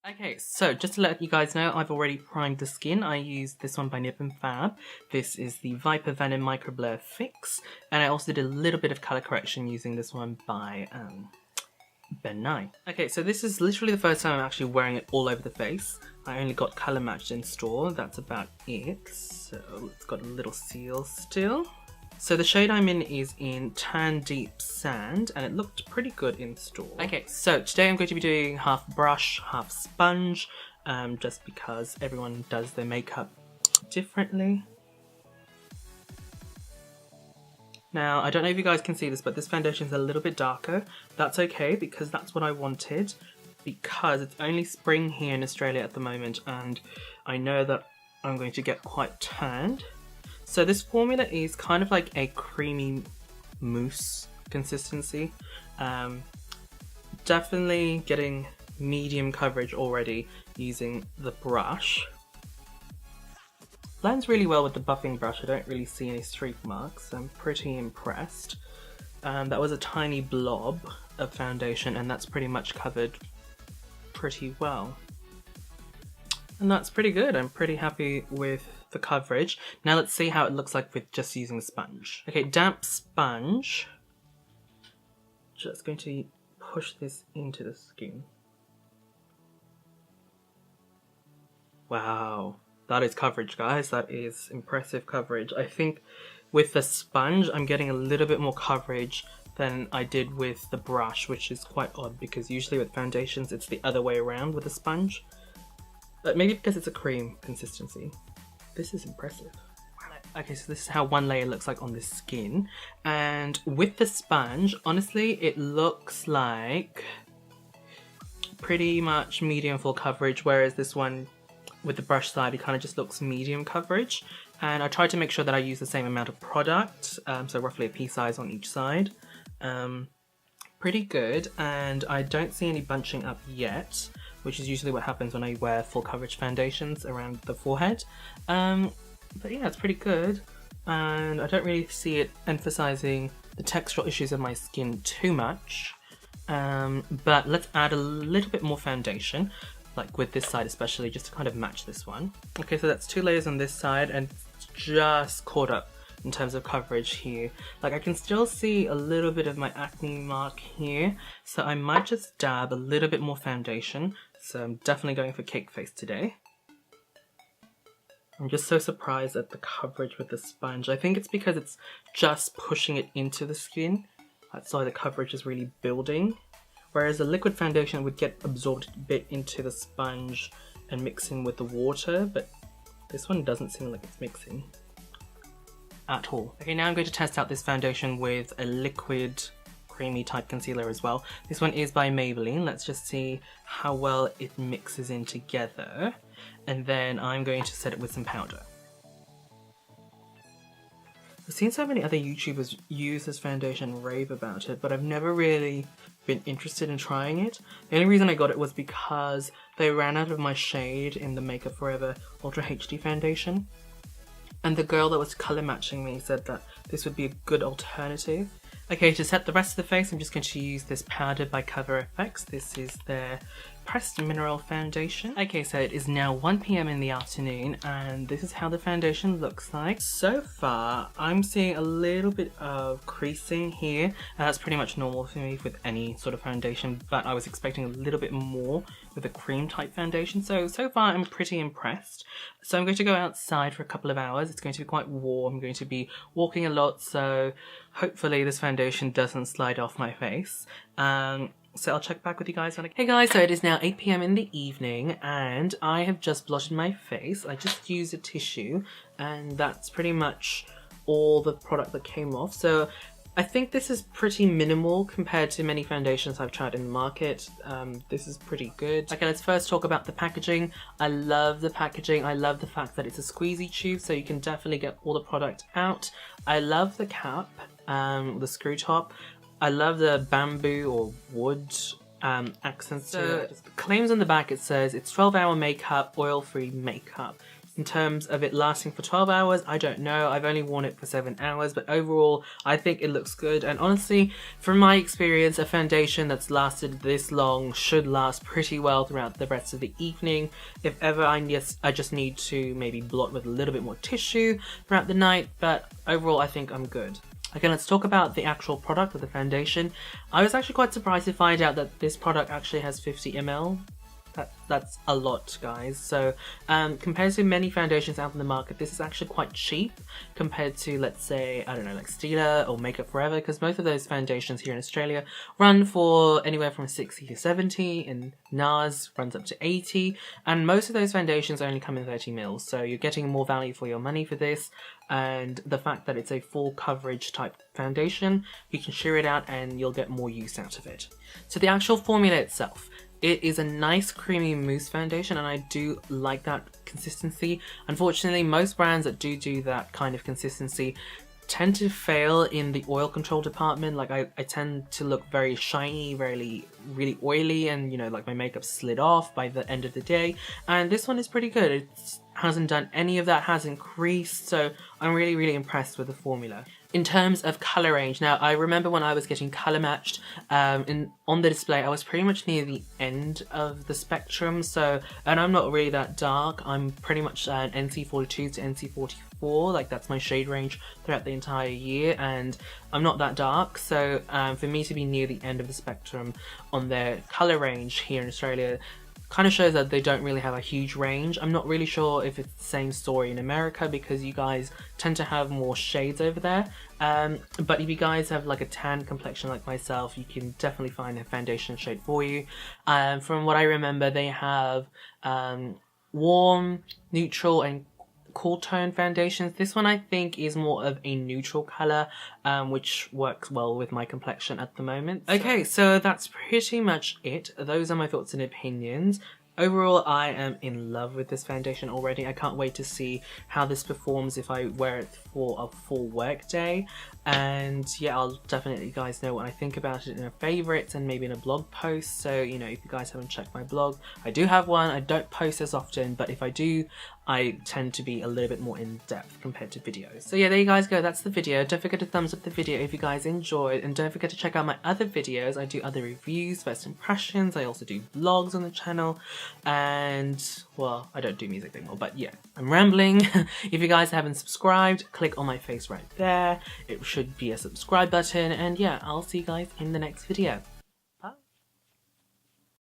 Okay, so just to let you guys know, I've already primed the skin. I used this one by Nip and Fab. This is the Viper Venom Micro Blur Fix. And I also did a little bit of colour correction using this one by Ben Nye. Okay, so this is literally the first time I'm actually wearing it all over the face. I only got colour matched in store, that's about it. So it's got a little seal still. So the shade I'm in is in Tan Deep Sand, and it looked pretty good in store. Okay, so today I'm going to be doing half brush, half sponge, just because everyone does their makeup differently. Now, I don't know if you guys can see this, but this foundation is a little bit darker. That's okay, because that's what I wanted, because it's only spring here in Australia at the moment, and I know that I'm going to get quite tanned. So this formula is kind of like a creamy mousse consistency. Definitely getting medium coverage already using the brush. Blends really well with the buffing brush. I don't really see any streak marks. I'm pretty impressed. That was a tiny blob of foundation, and that's pretty much covered pretty well. And that's pretty good. I'm pretty happy with the coverage. Now let's see how it looks like with just using a sponge. Okay, damp sponge. Just going to push this into the skin. Wow, that is coverage, guys. That is impressive coverage. I think with the sponge, I'm getting a little bit more coverage than I did with the brush, which is quite odd because usually with foundations, it's the other way around with a sponge. But maybe because it's a cream consistency. This is impressive. Okay, so this is how one layer looks like on the skin. And with the sponge, honestly, it looks like pretty much medium full coverage, whereas this one with the brush side, it kind of just looks medium coverage. And I tried to make sure that I use the same amount of product, so roughly a pea size on each side. Pretty good, and I don't see any bunching up yet, which is usually what happens when I wear full coverage foundations around the forehead. But yeah, it's pretty good, and I don't really see it emphasizing the textural issues of my skin too much. But let's add a little bit more foundation, like with this side especially, just to kind of match this one. Okay, so that's 2 layers on this side, and it's just caught up in terms of coverage here. Like I can still see a little bit of my acne mark here, so I might just dab a little bit more foundation. So I'm definitely going for cake face today. I'm just so surprised at the coverage with the sponge. I think it's because it's just pushing it into the skin. That's why the coverage is really building. Whereas a liquid foundation would get absorbed a bit into the sponge and mixing with the water, but this one doesn't seem like it's mixing at all. Okay, now I'm going to test out this foundation with a liquid creamy type concealer as well. This one is by Maybelline. Let's just see how well it mixes in together, and then I'm going to set it with some powder. I've seen so many other YouTubers use this foundation and rave about it, but I've never really been interested in trying it. The only reason I got it was because they ran out of my shade in the Makeup Forever Ultra HD foundation. And the girl that was colour matching me said that this would be a good alternative. Okay, to set the rest of the face, I'm just going to use this powder by Cover FX. This is their Pressed Mineral Foundation. Okay, so it is now 1 PM in the afternoon, and this is how the foundation looks like. So far, I'm seeing a little bit of creasing here. That's pretty much normal for me with any sort of foundation, but I was expecting a little bit more with a cream type foundation. So far I'm pretty impressed. So I'm going to go outside for a couple of hours. It's going to be quite warm. I'm going to be walking a lot, so hopefully this foundation doesn't slide off my face. So I'll check back with you guys when Hey guys, so it is now 8 PM in the evening, and I have just blotted my face. I just used a tissue, and that's pretty much all the product that came off. So I think this is pretty minimal compared to many foundations I've tried in the market. This is pretty good. Okay, let's first talk about the packaging. I love the packaging. I love the fact that it's a squeezy tube, so you can definitely get all the product out. I love the cap, the screw top. I love the bamboo or wood accents to it. Claims on the back, it says it's 12-hour makeup, oil-free makeup. In terms of it lasting for 12 hours, I don't know. I've only worn it for 7 hours, but overall, I think it looks good. And honestly, from my experience, a foundation that's lasted this long should last pretty well throughout the rest of the evening. If ever I just need to maybe blot with a little bit more tissue throughout the night, but overall, I think I'm good. Okay, let's talk about the actual product of the foundation. I was actually quite surprised to find out that this product actually has 50 ml. That's a lot, guys. So compared to many foundations out in the market, this is actually quite cheap compared to, let's say, I don't know, like Stila or Makeup Forever, because most of those foundations here in Australia run for anywhere from 60 to 70, and NARS runs up to 80, and most of those foundations only come in 30 mils, so you're getting more value for your money for this. And the fact that it's a full coverage type foundation, you can sheer it out and you'll get more use out of it. So the actual formula itself, it is a nice creamy mousse foundation, and I do like that consistency. Unfortunately, most brands that do that kind of consistency tend to fail in the oil control department. Like I tend to look very shiny, really oily, and you know, like my makeup slid off by the end of the day. And this one is pretty good. It hasn't done any of that, hasn't creased, so I'm really impressed with the formula. In terms of colour range, now I remember when I was getting colour matched on the display, I was pretty much near the end of the spectrum, so, and I'm not really that dark. I'm pretty much an NC42 to NC44, like that's my shade range throughout the entire year, and I'm not that dark, so for me to be near the end of the spectrum on their colour range here in Australia kind of shows that they don't really have a huge range. I'm not really sure if it's the same story in America, because you guys tend to have more shades over there. But if you guys have like a tan complexion like myself, you can definitely find a foundation shade for you. From what I remember, they have warm, neutral, and cool tone foundations. This one I think is more of a neutral colour, which works well with my complexion at the moment. Okay, so that's pretty much it. Those are my thoughts and opinions. Overall, I am in love with this foundation already. I can't wait to see how this performs if I wear it for a full work day. And yeah, I'll definitely let you guys know what I think about it in a favourites and maybe in a blog post. So, you know, if you guys haven't checked my blog, I do have one. I don't post as often, but if I do, I tend to be a little bit more in depth compared to videos. So yeah, there you guys go. That's the video. Don't forget to thumbs up the video if you guys enjoyed, and don't forget to check out my other videos. I do other reviews, first impressions. I also do vlogs on the channel, and well, I don't do music anymore, but yeah, I'm rambling. If you guys haven't subscribed, click on my face right there. It should be a subscribe button, and yeah, I'll see you guys in the next video.